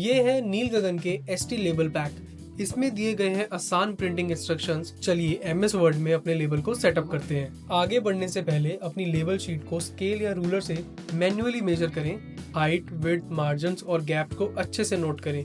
ये है नीलगगन के एसटी लेबल पैक। इसमें दिए गए हैं आसान प्रिंटिंग इंस्ट्रक्शंस। चलिए एमएस वर्ड में अपने लेबल को सेटअप करते हैं। आगे बढ़ने से पहले अपनी लेबल शीट को स्केल या रूलर से मैन्युअली मेजर करें। हाइट, विड्थ, मार्जिन्स और गैप को अच्छे से नोट करें।